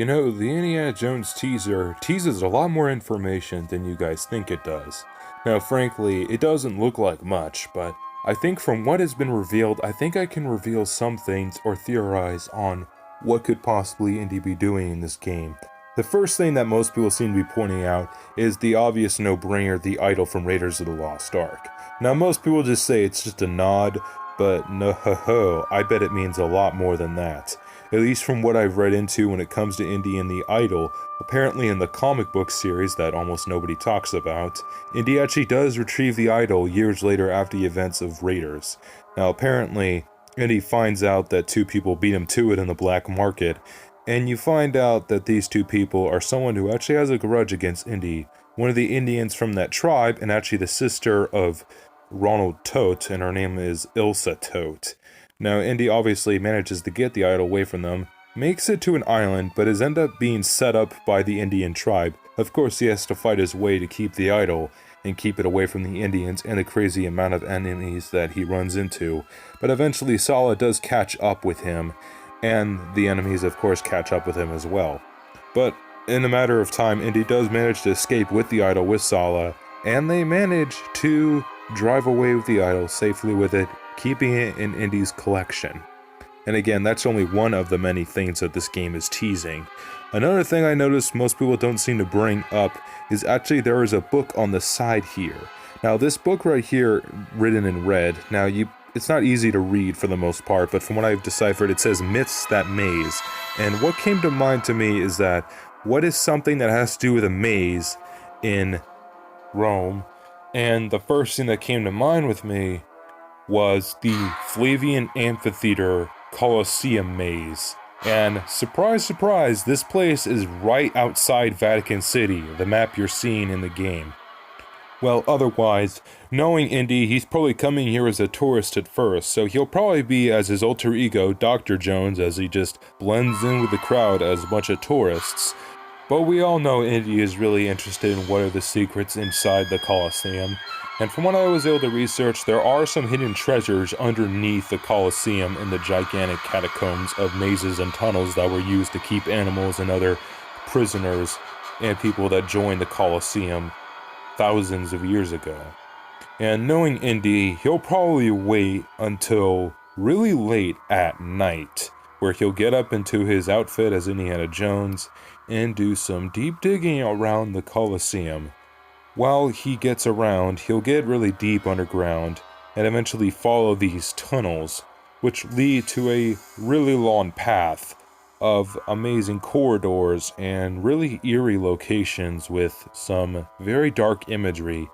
You know, the Indiana Jones teaser teases a lot more information than you guys think it does. Now, frankly, it doesn't look like much, but I think from what has been revealed, I think I can reveal some things or theorize on what could possibly Indy be doing in this game. The first thing that most people seem to be pointing out is the obvious no-brainer, the idol from Raiders of the Lost Ark. Now, most people just say it's just a nod, but no ho ho, I bet it means a lot more than that. At least from what I've read into when it comes to Indy and the idol, apparently in the comic book series that almost nobody talks about, Indy actually does retrieve the idol years later after the events of Raiders. Now apparently, Indy finds out that two people beat him to it in the black market, and you find out that these two people are someone who actually has a grudge against Indy, one of the Indians from that tribe, and actually the sister of Ronald Tote, and her name is Ilsa Tote. Now, Indy obviously manages to get the idol away from them, makes it to an island, but is ended up being set up by the Indian tribe. Of course, he has to fight his way to keep the idol, and keep it away from the Indians and the crazy amount of enemies that he runs into. But eventually, Sala does catch up with him, and the enemies, of course, catch up with him as well. But in a matter of time, Indy does manage to escape with the idol with Sala, and they manage to drive away with the idol safely with it, keeping it in Indy's collection. And again, that's only one of the many things that this game is teasing. Another thing I noticed most people don't seem to bring up is actually there is a book on the side here. Now this book right here, written in red, it's not easy to read for the most part, but from what I've deciphered, it says Myths That Maze. And what came to mind to me is that, what is something that has to do with a maze in Rome? And the first thing that came to mind with me was the Flavian Amphitheater Colosseum maze. And surprise, surprise, this place is right outside Vatican City, the map you're seeing in the game. Well, otherwise, knowing Indy, he's probably coming here as a tourist at first, so he'll probably be as his alter ego, Dr. Jones, as he just blends in with the crowd as a bunch of tourists. But we all know Indy is really interested in what are the secrets inside the Colosseum. And from what I was able to research, there are some hidden treasures underneath the Colosseum in the gigantic catacombs of mazes and tunnels that were used to keep animals and other prisoners and people that joined the Colosseum thousands of years ago. And knowing Indy, he'll probably wait until really late at night, where he'll get up into his outfit as Indiana Jones and do some deep digging around the Colosseum. While he gets around, he'll get really deep underground and eventually follow these tunnels, which lead to a really long path of amazing corridors and really eerie locations with some very dark imagery.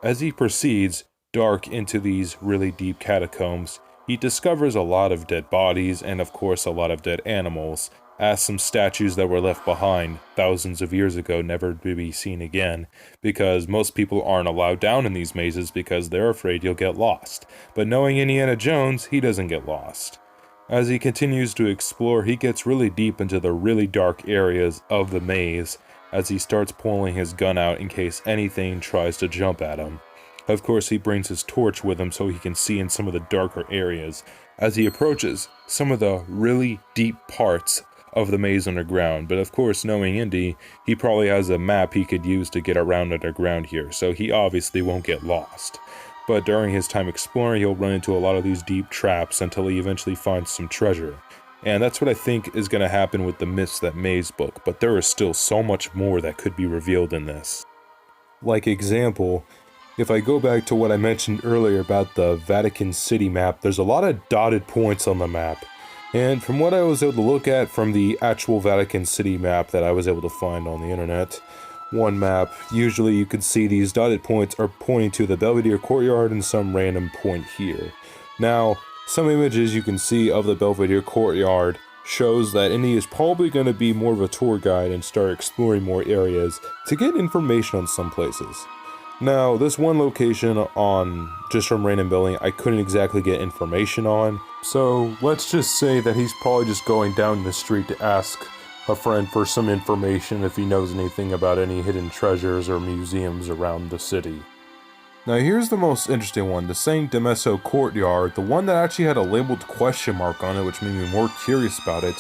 As he proceeds dark into these really deep catacombs, he discovers a lot of dead bodies and of course a lot of dead animals, as some statues that were left behind thousands of years ago never to be seen again, because most people aren't allowed down in these mazes because they're afraid you'll get lost. But knowing Indiana Jones, he doesn't get lost. As he continues to explore, he gets really deep into the really dark areas of the maze as he starts pulling his gun out in case anything tries to jump at him. Of course, he brings his torch with him so he can see in some of the darker areas as he approaches some of the really deep parts of the maze underground. But of course, knowing Indy, he probably has a map he could use to get around underground here, so he obviously won't get lost. But during his time exploring, he'll run into a lot of these deep traps until he eventually finds some treasure. And that's what I think is going to happen with the Myths That Maze book, but there is still so much more that could be revealed in this. Like example, if I go back to what I mentioned earlier about the Vatican City map, there's a lot of dotted points on the map. And from what I was able to look at from the actual Vatican City map that I was able to find on the internet, one map, usually you can see these dotted points are pointing to the Belvedere Courtyard and some random point here. Now, some images you can see of the Belvedere Courtyard shows that Indy is probably going to be more of a tour guide and start exploring more areas to get information on some places. Now, this one location on just from random building I couldn't exactly get information on, so let's just say that he's probably just going down the street to ask a friend for some information if he knows anything about any hidden treasures or museums around the city. Now here's the most interesting one, the St. Demesso Courtyard, the one that actually had a labeled question mark on it, which made me more curious about it.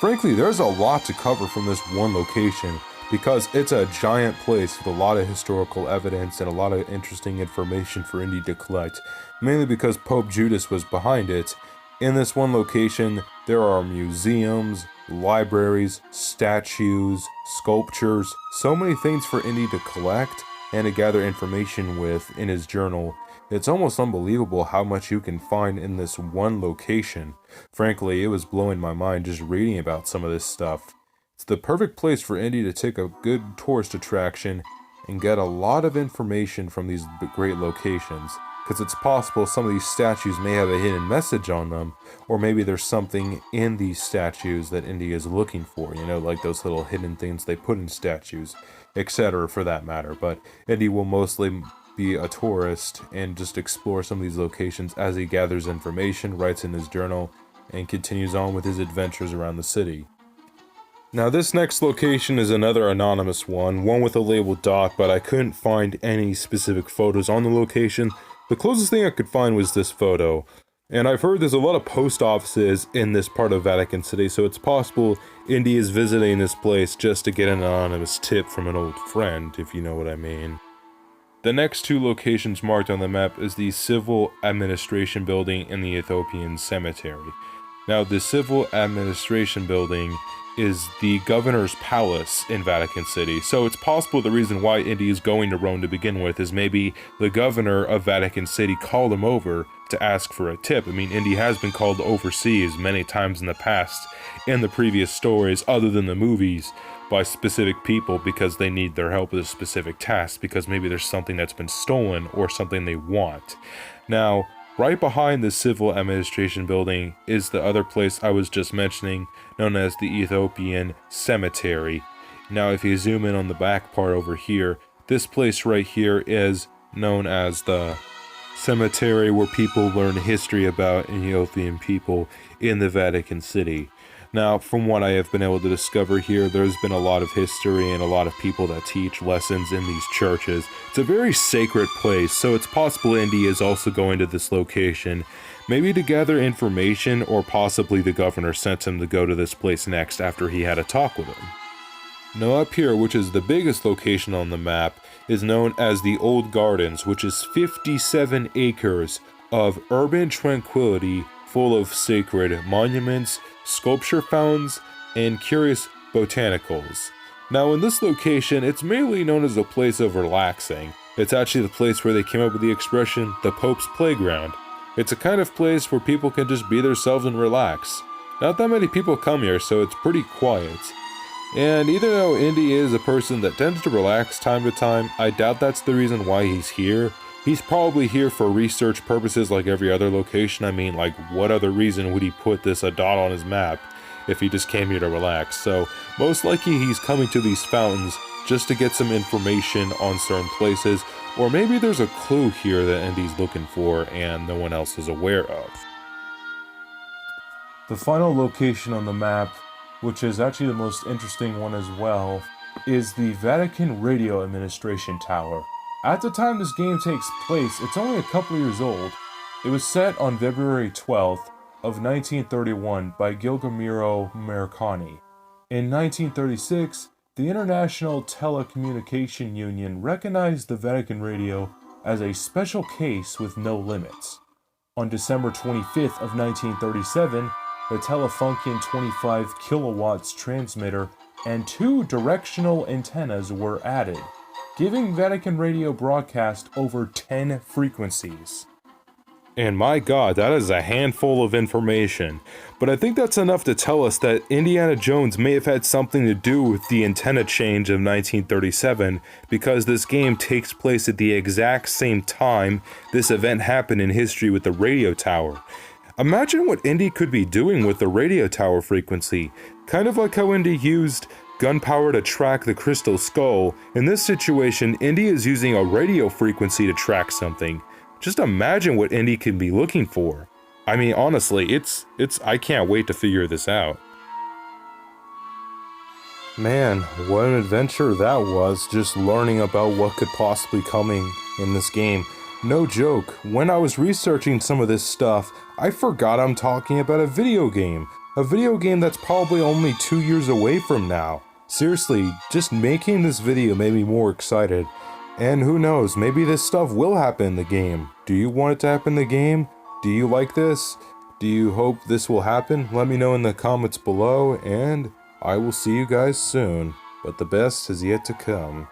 Frankly, there's a lot to cover from this one location because it's a giant place with a lot of historical evidence and a lot of interesting information for Indy to collect, mainly because Pope Judas was behind it. In this one location, there are museums, libraries, statues, sculptures, so many things for Indy to collect and to gather information with in his journal. It's almost unbelievable how much you can find in this one location. Frankly, it was blowing my mind just reading about some of this stuff. It's the perfect place for Indy to take a good tourist attraction and get a lot of information from these great locations. Because it's possible some of these statues may have a hidden message on them, or maybe there's something in these statues that Indy is looking for, like those little hidden things they put in statues, etc. for that matter. But Indy will mostly be a tourist and just explore some of these locations as he gathers information, writes in his journal, and continues on with his adventures around the city. Now this next location is another anonymous one with a label dot, but I couldn't find any specific photos on the location. The closest thing I could find was this photo, and I've heard there's a lot of post offices in this part of Vatican City, so it's possible Indy is visiting this place just to get an anonymous tip from an old friend, if you know what I mean. The next two locations marked on the map is the Civil Administration Building and the Ethiopian Cemetery. Now, the Civil Administration Building is the governor's palace in Vatican City, so it's possible the reason why Indy is going to Rome to begin with is maybe the governor of Vatican City called him over to ask for a tip. I mean, Indy has been called overseas many times in the past, in the previous stories, other than the movies, by specific people because they need their help with a specific task, because maybe there's something that's been stolen or something they want. Now, right behind the Civil Administration Building is the other place I was just mentioning, known as the Ethiopian Cemetery. Now, if you zoom in on the back part over here, this place right here is known as the cemetery where people learn history about Ethiopian people in the Vatican City. Now, from what I have been able to discover here, there's been a lot of history and a lot of people that teach lessons in these churches. It's a very sacred place, so it's possible Indy is also going to this location, maybe to gather information, or possibly the governor sent him to go to this place next after he had a talk with him. Now up here, which is the biggest location on the map, is known as the Old Gardens, which is 57 acres of urban tranquility full of sacred monuments, sculpture fountains, and curious botanicals. Now in this location, it's mainly known as a place of relaxing. It's actually the place where they came up with the expression, the Pope's Playground. It's a kind of place where people can just be themselves and relax. Not that many people come here, so it's pretty quiet. And even though Indy is a person that tends to relax time to time, I doubt that's the reason why he's here. He's probably here for research purposes like every other location. I mean, like, what other reason would he put a dot on his map if he just came here to relax? So, most likely he's coming to these fountains just to get some information on certain places, or maybe there's a clue here that Indy's looking for and no one else is aware of. The final location on the map, which is actually the most interesting one as well, is the Vatican Radio Administration Tower. At the time this game takes place, it's only a couple years old. It was set on February 12th of 1931 by Guglielmo Marconi. In 1936, the International Telecommunication Union recognized the Vatican Radio as a special case with no limits. On December 25th of 1937, the Telefunken 25 kilowatts transmitter and 2 directional antennas were added, giving Vatican Radio broadcast over 10 frequencies. And my god, that is a handful of information. But I think that's enough to tell us that Indiana Jones may have had something to do with the antenna change of 1937, because this game takes place at the exact same time this event happened in history with the radio tower. Imagine what Indy could be doing with the radio tower frequency, kind of like how Indy used gunpowder to track the crystal skull. In this situation, Indy is using a radio frequency to track something. Just imagine what Indy can be looking for. I mean, honestly, I can't wait to figure this out. Man, what an adventure that was, just learning about what could possibly coming in this game. No joke, when I was researching some of this stuff, I forgot I'm talking about a video game. A video game that's probably only 2 years away from now. Seriously, just making this video made me more excited. And who knows, maybe this stuff will happen in the game. Do you want it to happen in the game? Do you like this? Do you hope this will happen? Let me know in the comments below, and I will see you guys soon. But the best is yet to come.